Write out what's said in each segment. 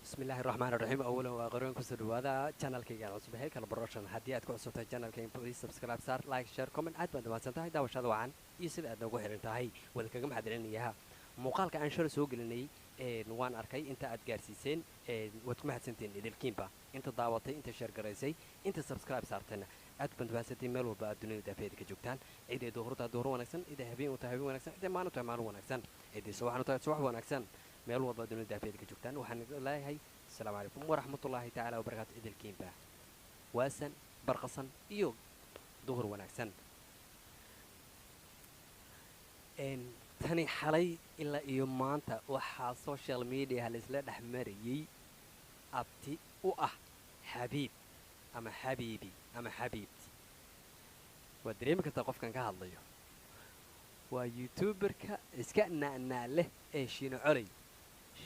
بسم الله الرحمن الرحيم اولا وقرون كسر هذا channel كيغان cusub هيك kala barashan hadii aad ku cusubtahay channelkeen please subscribe sar like share comment aad baad mahadsantahay daawashada wacan iyo sida aad ugu xiran tahay wada kaga mahadcelinayaa muuqaalka aan shir soo gelinay waan arkay inta aad gaarsiiseen wad ku mahadsantiin idilkiinba inta daawatay inta share garaysay inta subscribe saartayna aad baad mahadsantiin meel walba aad dunida daafeedka joogtaan ciiday doorada door wanaagsan ciiday habeen u tahay habeen wanaagsan ciiday maalin u tahay maalin wanaagsan ciiday subax u tahay subax wanaagsan meel walba dunida daafeedka joogtaan waxaan leeyahay السلام عليكم ورحمة الله تعالى وبركاته إذا الكيمبا واسن برقصن إيو ظهر ونكسن إن تاني حالي إلا إيو مانتا وحا سوشيال ميديا هالإسلاء حمري أبتي حبيب أما حبيبي أما حبيبتي ودريمك تقف كان كهالله ويوتيوبر إسكأنا أن له شينو علي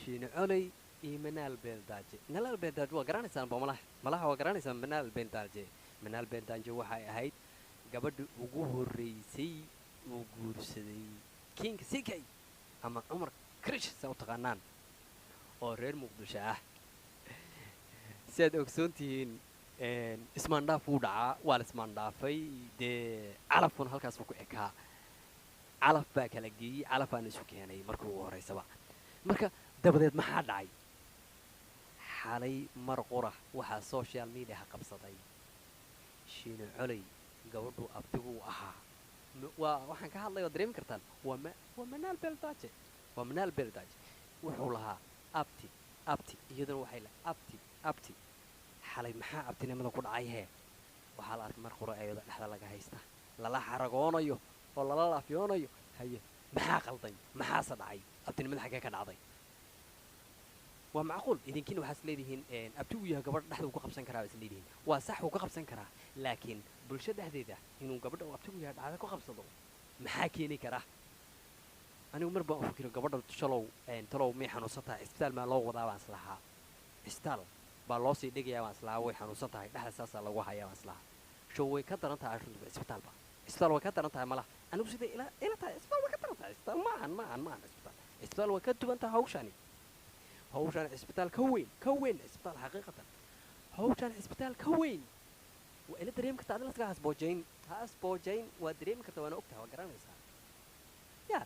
شينو علي منال بيلداجي منال بيلداجي وقرانيسان بملاح وقرانيسان منال بيلداجي منال بيلداجي waxay ahayd gabadh ugu horeysay oo guursaday king sikay ama umar krish soo taqaanaan oo reer muqdisho ah sidaad ogsoontihiin ismaan dhaaf uu dhacaa waa la ismaan dhaafay dee calafun halkaas ku ekaa calaf baa kala geeyay calafaan isu keenay markii ugu horeysaba marka dabadeed maxaa dhacay xalay mar qura waxaa social media qabsaday shiino culay gabadhu abtigu ahaa waxaan ka hadlayo dareemi kartaan waa manaal beeldaaje waa manaal beeldaaje wuxuu lahaa abti iyaduna waxay la abti xalay maxaa abtinimada ku dhacay hee waxaa la arkay mar qura ayada dhexda laga haysta lala xaragoonayo oo lala laafyoonayo haye maxaa qalday maxaase dhacay abtinimada xaggee ka dhacday ومعقول إذا كنا وحاسليدهن أبتوه يا قبر نحن وقبسن كرا بسليدهن وصح وقبسن كرا لكن بالشدة هذا إنه قبر أبتوه يا هذا قبسه محاكيني كرا أنا عمر بفكر قبر تشلو تلو ميحن وسطها استال ما لو وضع وصلها استال بالوسي دقيقة وصلها ويحن وسطها ده أساس الله وحيا وصلها شو كتر أنت عشان استال با استال وكتر أنت ملا أنا بس إلى تا استال وكتر أنت استال ما عن استال وكتر أنت هوشاني هوشان اسبتال كوين اسبتال حقيقة هوشان اسبتال كوين وإلا دريم كتا أدلس كا هاسبوجين ودريم كتا وانا أكتها وقران إسها يا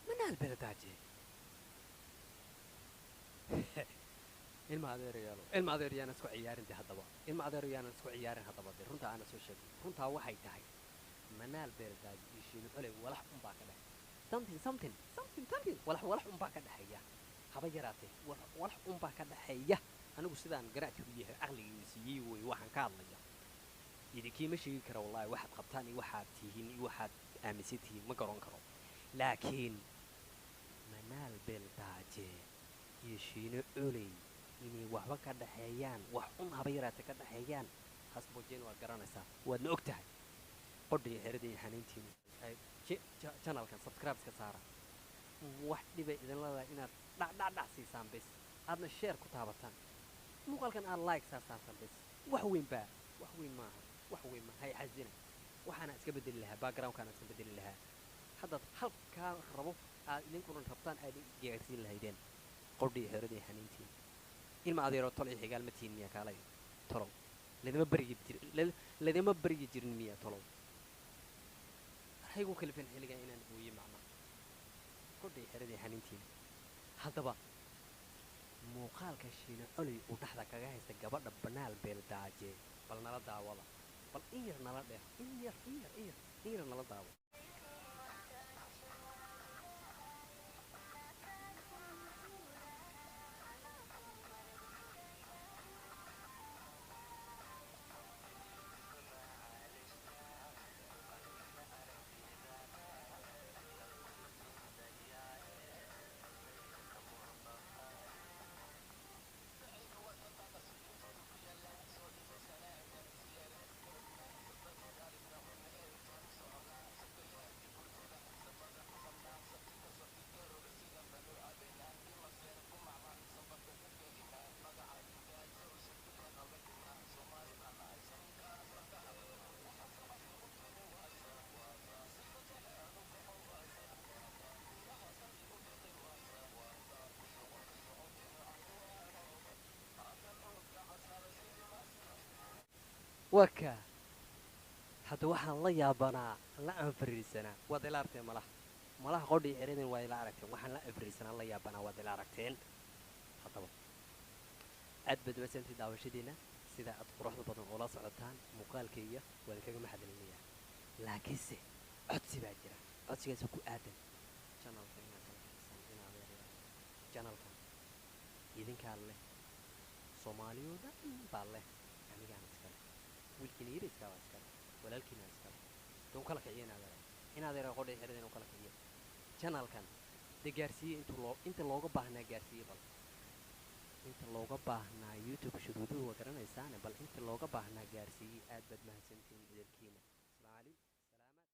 من هالبلداجي إلما هذا ريالو إلما هذا ريانا سكو عيار انتي هدبا إلما هذا ريانا سكو عيار هدبا دي رونتا أنا سو شاكي رونتا وحي تاهي من هالبلداجي يشينو علي ولح أمباك ده something ولح أمباك ده هيا haba yaraatee wax un baa ka dhaxeeya anigu sidaan garaadku yahay aqligiisa siiyay way waxaan ka hadlaya idinkiin ma sheegi karo wallahi waxaad qabtaan iyo waxaad tihiin iyo waxaad aaminsan tihiin ma garan karo laakiin manaal beeldaaje iyo shiino culay inay waxba ka dhaxeeyaan wax un haba yaraatee ka dhaxeeyaan hasboojeen waa garanaysaa waadna ogtahay qodhiga xeradii xaniintiin channelkan subscribe ka saara wax dhibay idin leedahay inaad dhac siisaan bes aadna share ku taabataan muuqaalkan aad like saartaan bes wax weyn maaha hay xasina waxaana iska bedeli lahaa backgroundkaana iska bedeli lahaa haddaad halkaa rabo aad idinkuna rabtaan aad gaarsiin lahaydeen qodhii xeradii xaniintiin ilma adeero tol iyo xigaal ma tihiin miyaa kaalay tolow ladima baryi jirin miyaa tolow waxaygu kalifeen xilligan inaan ooye macna qodhii xeradii xaniintiin haddaba muuqaalka shiino culay uu dhexda kaga haysta gabadha banaal beeldaaje bal nala daawada bal in yar nala dheh in yar nala daawo waka hadda waxaan la yaabanaa la anfariirsanaa waad ila aragteen malaha qodhii xeradeen waa ila aragteen waxaan la anfariirsanaa la yaabanaa waad ila aragteen haddaba aad baad umadsantay daawashadiina sida aad quruxda badan oo la socotaan muuqaalkayga waan kaga mahadcelinayaa laakiinse codsi baa jira codsigaasoo ku aadan janalka inaad kala fiirsan inaad yaryar janalka idinkaa leh soomaaliyoo dhan baa leh anigaan iskale wiilkiina yariiskaa baa iskale walaalkiina iskale dee u kala kiciyo inaad yara qodhay xeradeen u kala kiciyo janalkan dee gaarsiiye inta looga baahnaa gaarsiiye bal inta looga baahnaa youtube shuruuduhu waa garanaysaane bal inta looga baahnaa gaarsiiyey aad baad mahadsantihiin idinkiina